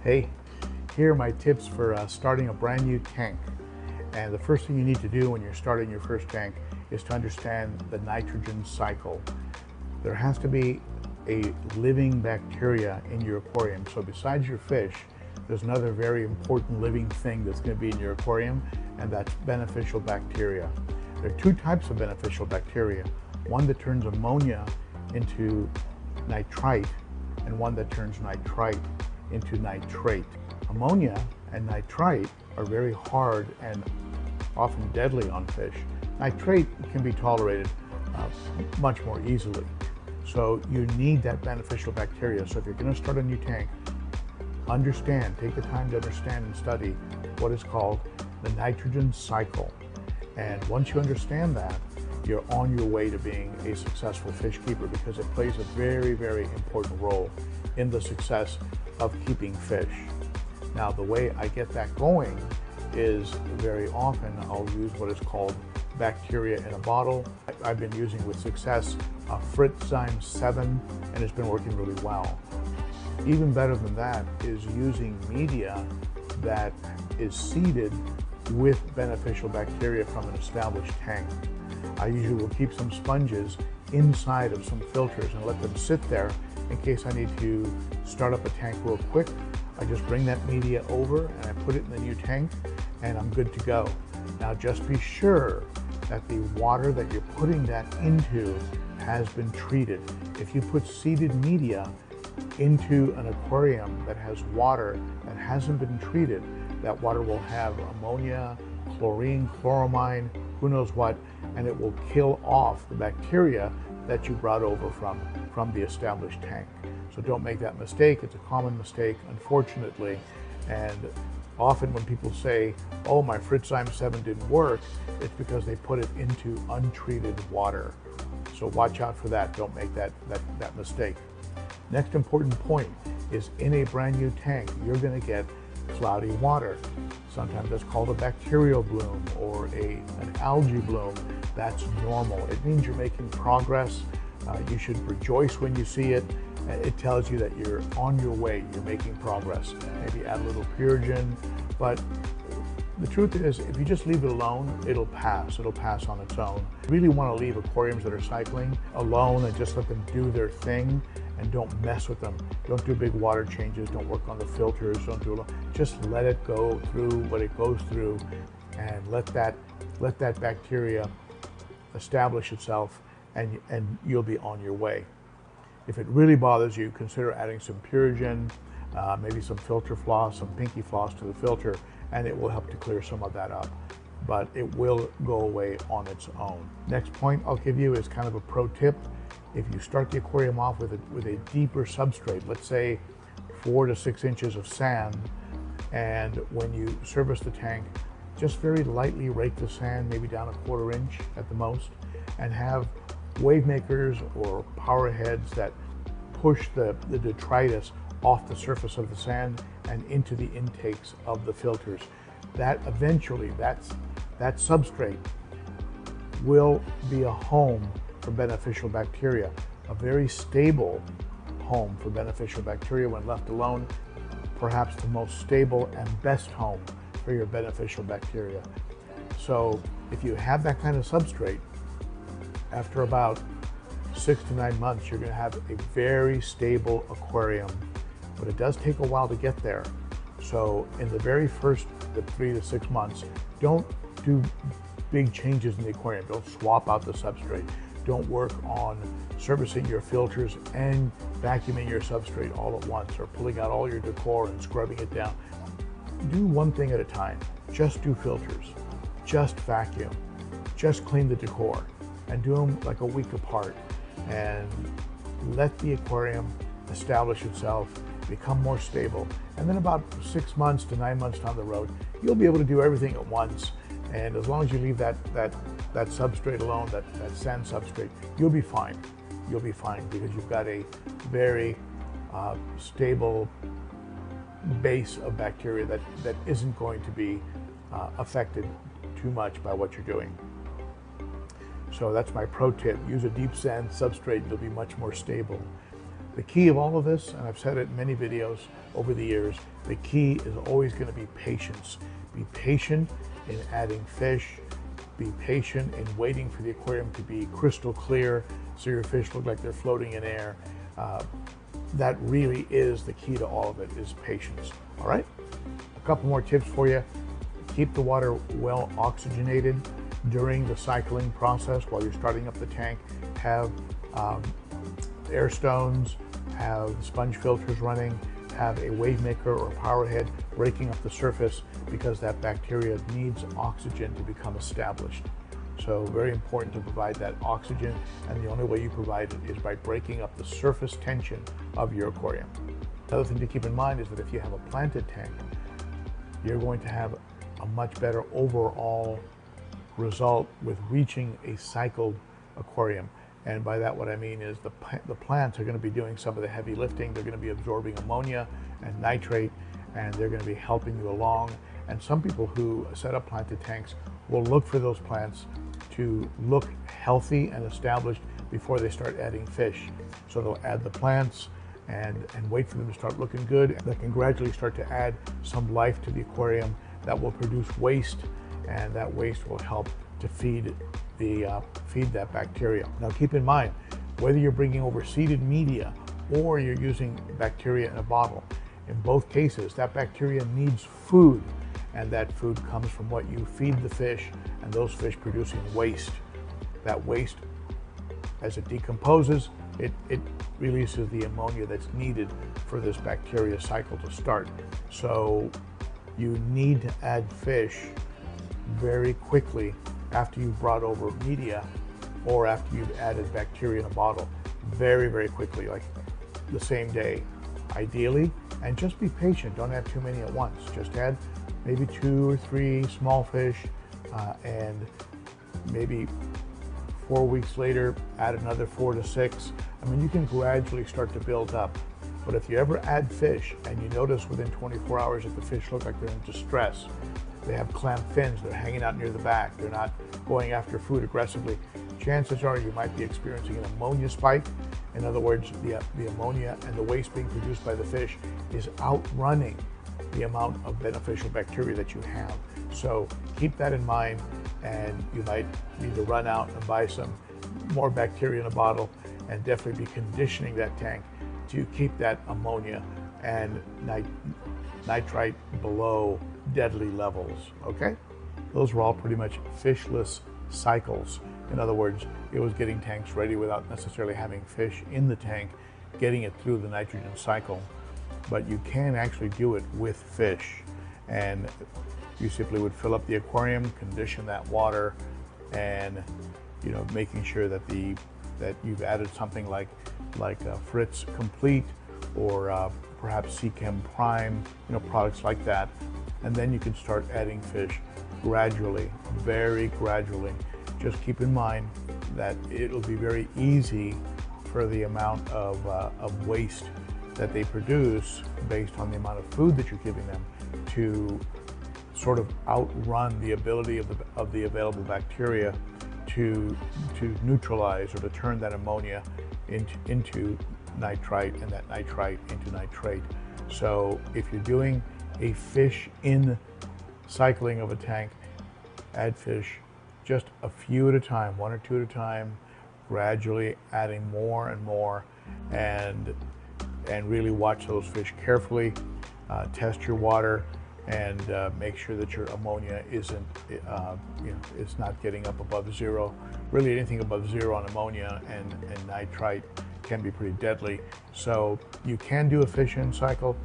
Hey, here are my tips for starting a brand new tank. And the first thing you need to do when you're starting your first tank is to understand the nitrogen cycle. There has to be a living bacteria in your aquarium. So besides your fish, there's another very important living thing that's going to be in your aquarium, and that's beneficial bacteria. There are two types of beneficial bacteria. One that turns ammonia into nitrite, and one that turns nitrite into nitrate. Ammonia and nitrite are very hard and often deadly on fish. Nitrate can be tolerated much more easily. So you need that beneficial bacteria. So if you're going to start a new tank, take the time to understand and study what is called the nitrogen cycle. And once you understand that, you're on your way to being a successful fish keeper, because it plays a very, very important role in the success of keeping fish. Now, the way I get that going is very often I'll use what is called bacteria in a bottle. I've been using with success Filtration 7, and it's been working really well. Even better than that is using media that is seeded with beneficial bacteria from an established tank. I usually will keep some sponges inside of some filters and let them sit there in case I need to start up a tank real quick. I just bring that media over and I put it in the new tank and I'm good to go. Now just be sure that the water that you're putting that into has been treated. If you put seeded media into an aquarium that has water that hasn't been treated, that water will have ammonia, chlorine, chloramine, who knows what, and it will kill off the bacteria that you brought over from the established tank. So don't make that mistake. It's a common mistake, unfortunately. And often when people say, oh, my Filtration 7 didn't work, it's because they put it into untreated water. So watch out for that. Don't make that mistake. Next important point is, in a brand new tank, you're going to get cloudy water. Sometimes that's called a bacterial bloom or an algae bloom. That's normal. It means you're making progress. You should rejoice when you see it. It tells you that you're on your way, you're making progress. Maybe add a little Purogen, but the truth is, if you just leave it alone, it'll pass on its own. You really want to leave aquariums that are cycling alone and just let them do their thing, and don't mess with them. Don't do big water changes, don't work on the filters, just let it go through what it goes through, and let that bacteria establish itself, and you'll be on your way. If it really bothers you, consider adding some Purogen, maybe some filter floss, some pinky floss to the filter, and it will help to clear some of that up. But it will go away on its own. Next point I'll give you is kind of a pro tip. If you start the aquarium off with a deeper substrate, let's say 4 to 6 inches of sand, and when you service the tank, just very lightly rake the sand, maybe down 1/4 inch at the most, and have wave makers or power heads that push the detritus off the surface of the sand and into the intakes of the filters. That eventually, that substrate will be a home for beneficial bacteria, a very stable home for beneficial bacteria when left alone, perhaps the most stable and best home for your beneficial bacteria. So if you have that kind of substrate, after about 6 to 9 months, you're going to have a very stable aquarium. But it does take a while to get there. So in the very first 3 to 6 months, don't do big changes in the aquarium. Don't swap out the substrate. Don't work on servicing your filters and vacuuming your substrate all at once, or pulling out all your decor and scrubbing it down. Do one thing at a time. Just do filters. Just vacuum. Just clean the decor. And do them like a week apart, and let the aquarium establish itself, become more stable. And then about 6 months to 9 months down the road, you'll be able to do everything at once. And as long as you leave that substrate alone, that sand substrate, you'll be fine. You'll be fine, because you've got a very stable base of bacteria that isn't going to be affected too much by what you're doing. So that's my pro tip. Use a deep sand substrate, you'll be much more stable. The key of all of this, and I've said it in many videos over the years, the key is always going to be patience. Be patient in adding fish. Be patient in waiting for the aquarium to be crystal clear so your fish look like they're floating in air. That really is the key to all of it, is patience. All right? A couple more tips for you. Keep the water well oxygenated during the cycling process while you're starting up the tank. Have air stones, have sponge filters running, have a wave maker or power head breaking up the surface, because that bacteria needs oxygen to become established. So very important to provide that oxygen, and the only way you provide it is by breaking up the surface tension of your aquarium. Another thing to keep in mind is that if you have a planted tank, you're going to have a much better overall result with reaching a cycled aquarium. And by that, what I mean is the plants are going to be doing some of the heavy lifting. They're going to be absorbing ammonia and nitrate, and they're going to be helping you along. And some people who set up planted tanks will look for those plants to look healthy and established before they start adding fish. So they'll add the plants and wait for them to start looking good. They can gradually start to add some life to the aquarium that will produce waste, and that waste will help to feed that bacteria. Now keep in mind, whether you're bringing over seeded media or you're using bacteria in a bottle, in both cases that bacteria needs food, and that food comes from what you feed the fish, and those fish producing waste. That waste, as it decomposes, it releases the ammonia that's needed for this bacteria cycle to start. So you need to add fish very quickly after you've brought over media or after you've added bacteria in a bottle. Very, very quickly, like the same day, ideally. And just be patient, don't add too many at once. Just add maybe 2 or 3 small fish, and maybe 4 weeks later, add another 4 to 6. I mean, you can gradually start to build up. But if you ever add fish and you notice within 24 hours that the fish look like they're in distress, they have clamped fins, they're hanging out near the back, they're not going after food aggressively, chances are you might be experiencing an ammonia spike. In other words, the ammonia and the waste being produced by the fish is outrunning the amount of beneficial bacteria that you have. So keep that in mind, and you might need to run out and buy some more bacteria in a bottle, and definitely be conditioning that tank to keep that ammonia and nitrite below deadly levels, okay? Those were all pretty much fishless cycles. In other words, it was getting tanks ready without necessarily having fish in the tank, getting it through the nitrogen cycle. But you can actually do it with fish. And you simply would fill up the aquarium, condition that water, and making sure that you've added something like Fritz Complete or perhaps Seachem Prime, products like that. And then you can start adding fish gradually, very gradually. Just keep in mind that it'll be very easy for the amount of waste that they produce based on the amount of food that you're giving them to sort of outrun the ability of the available bacteria to neutralize or to turn that ammonia into nitrite, and that nitrite into nitrate. So if you're doing a fish in cycling of a tank, add fish just a few at a time, 1 or 2 at a time, gradually adding more and more, and really watch those fish carefully. Test your water and make sure that your ammonia isn't, it's not getting up above 0. Really, anything above 0 on ammonia and nitrite can be pretty deadly. So you can do a fish in cycle.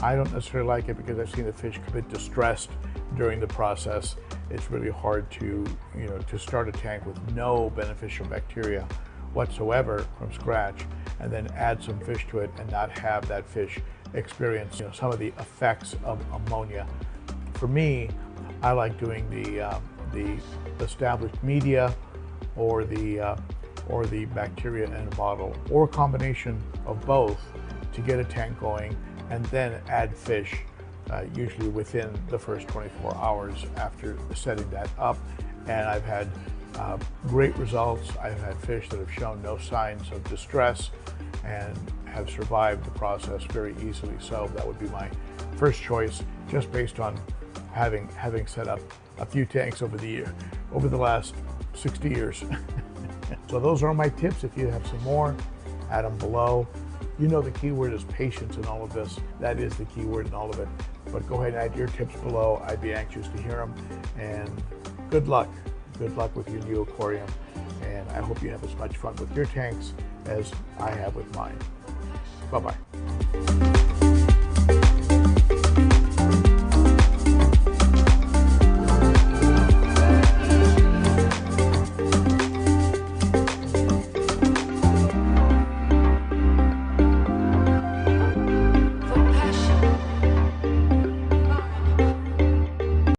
I don't necessarily like it because I've seen the fish a bit distressed during the process. It's really hard to start a tank with no beneficial bacteria whatsoever from scratch, and then add some fish to it and not have that fish experience some of the effects of ammonia. For me, I like doing the established media or the bacteria in a bottle, or a combination of both, to get a tank going, and then add fish usually within the first 24 hours after setting that up. And I've had great results. I've had fish that have shown no signs of distress and have survived the process very easily. So that would be my first choice, just based on having set up a few tanks over the last 60 years. So those are my tips. If you have some more, add them below. You know the key word is patience in all of this. That is the key word in all of it. But go ahead and add your tips below. I'd be anxious to hear them. And good luck. Good luck with your new aquarium. And I hope you have as much fun with your tanks as I have with mine. Bye-bye.